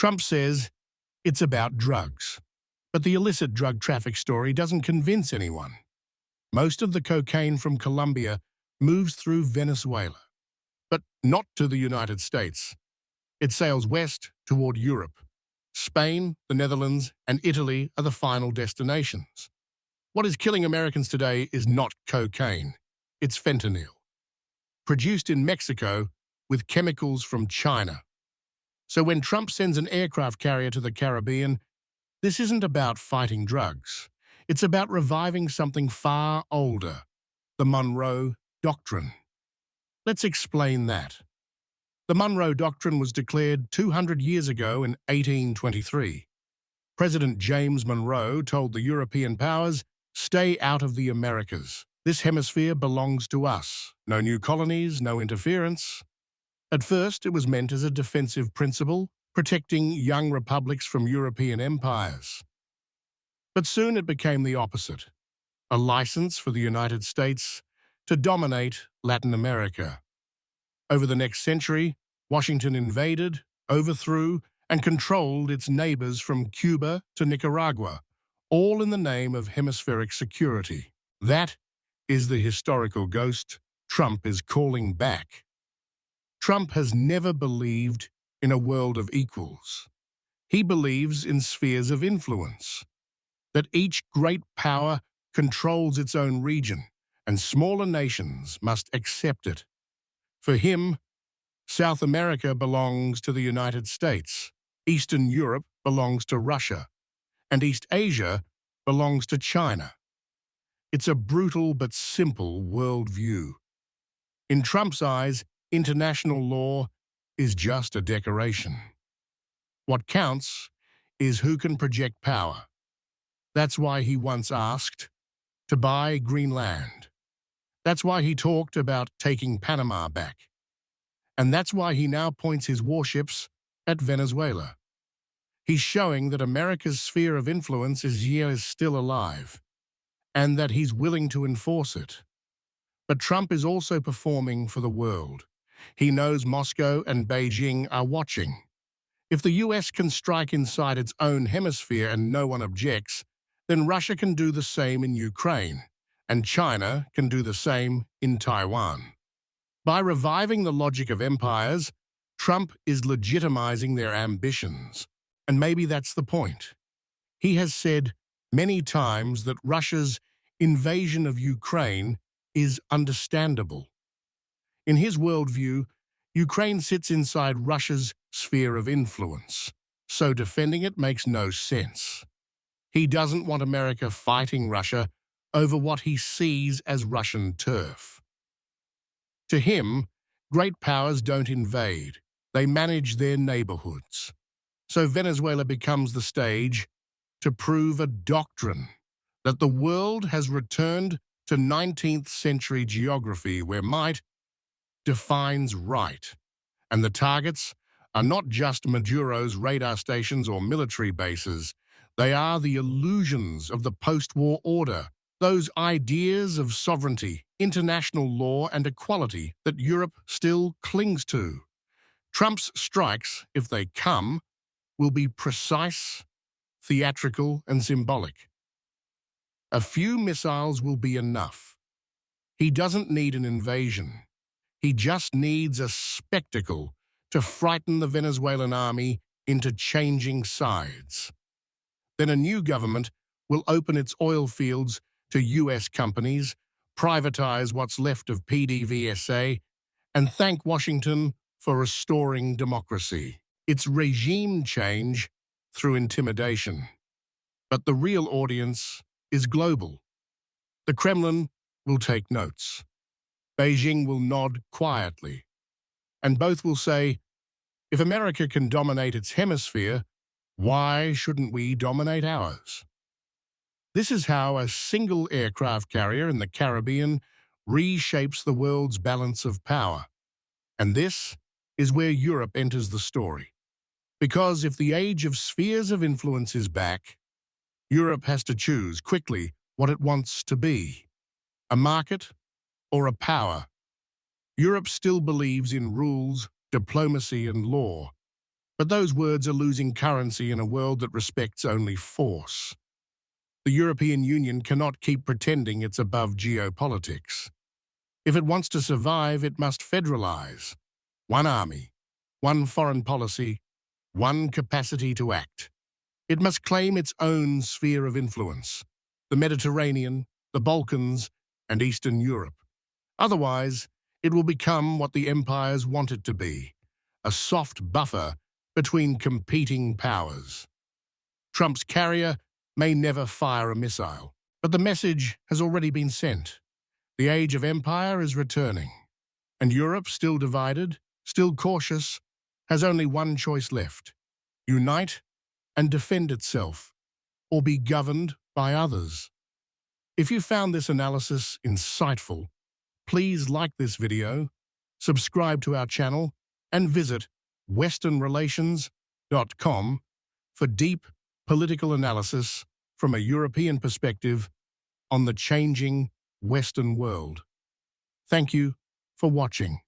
Trump says it's about drugs, but the illicit drug traffic story doesn't convince anyone. Most of the cocaine from Colombia moves through Venezuela, but not to the United States. It sails west toward Europe. Spain, the Netherlands, and Italy are the final destinations. What is killing Americans today is not cocaine, it's fentanyl, produced in Mexico with chemicals from China. So when Trump sends an aircraft carrier to the Caribbean, this isn't about fighting drugs. It's about reviving something far older, the Monroe Doctrine. Let's explain that. The Monroe Doctrine was declared 200 years ago in 1823. President James Monroe told the European powers, "Stay out of the Americas. This hemisphere belongs to us. No new colonies, no interference." At first, it was meant as a defensive principle, protecting young republics from European empires. But soon it became the opposite, a license for the United States to dominate Latin America. Over the next century, Washington invaded, overthrew, and controlled its neighbors from Cuba to Nicaragua, all in the name of hemispheric security. That is the historical ghost Trump is calling back. Trump has never believed in a world of equals. He believes in spheres of influence, that each great power controls its own region, and smaller nations must accept it. For him, South America belongs to the United States, Eastern Europe belongs to Russia, and East Asia belongs to China. It's a brutal but simple worldview. In Trump's eyes, international law is just a decoration. What counts is who can project power. That's why he once asked to buy Greenland. That's why he talked about taking Panama back. And that's why he now points his warships at Venezuela. He's showing that America's sphere of influence is still alive, and that he's willing to enforce it. But Trump is also performing for the world. He knows Moscow and Beijing are watching. If the US can strike inside its own hemisphere and no one objects, then Russia can do the same in Ukraine, and China can do the same in Taiwan. By reviving the logic of empires, Trump is legitimizing their ambitions, and maybe that's the point. He has said many times that Russia's invasion of Ukraine is understandable. In his worldview, Ukraine sits inside Russia's sphere of influence, so defending it makes no sense. He doesn't want America fighting Russia over what he sees as Russian turf. To him, great powers don't invade, they manage their neighborhoods. So Venezuela becomes the stage to prove a doctrine that the world has returned to 19th century geography where might defines right, and the targets are not just Maduro's radar stations or military bases. They are the illusions of the post-war order, those ideas of sovereignty, international law, and equality that Europe still clings to. Trump's strikes, if they come, will be precise, theatrical, and symbolic. A few missiles will be enough. He doesn't need an invasion. He just needs a spectacle to frighten the Venezuelan army into changing sides. Then a new government will open its oil fields to US companies, privatize what's left of PDVSA, and thank Washington for restoring democracy. It's regime change through intimidation. But the real audience is global. The Kremlin will take notes. Beijing will nod quietly. And both will say, if America can dominate its hemisphere, why shouldn't we dominate ours? This is how a single aircraft carrier in the Caribbean reshapes the world's balance of power. And this is where Europe enters the story. Because if the age of spheres of influence is back, Europe has to choose quickly what it wants to be, a market or a power. Europe still believes in rules, diplomacy, and law, But those words are losing currency in a world that respects only force. The European Union cannot keep pretending it's above geopolitics. If it wants to survive, it must federalize. One army, one foreign policy, one capacity to act. It must claim its own sphere of influence, the Mediterranean, the Balkans, and Eastern Europe. Otherwise, it will become what the empires want it to be, a soft buffer between competing powers. Trump's carrier may never fire a missile, but the message has already been sent. The age of empire is returning, and Europe, still divided, still cautious, has only one choice left: unite and defend itself, or be governed by others. If you found this analysis insightful, please like this video, subscribe to our channel, and visit WesternRelations.com for deep political analysis from a European perspective on the changing Western world. Thank you for watching.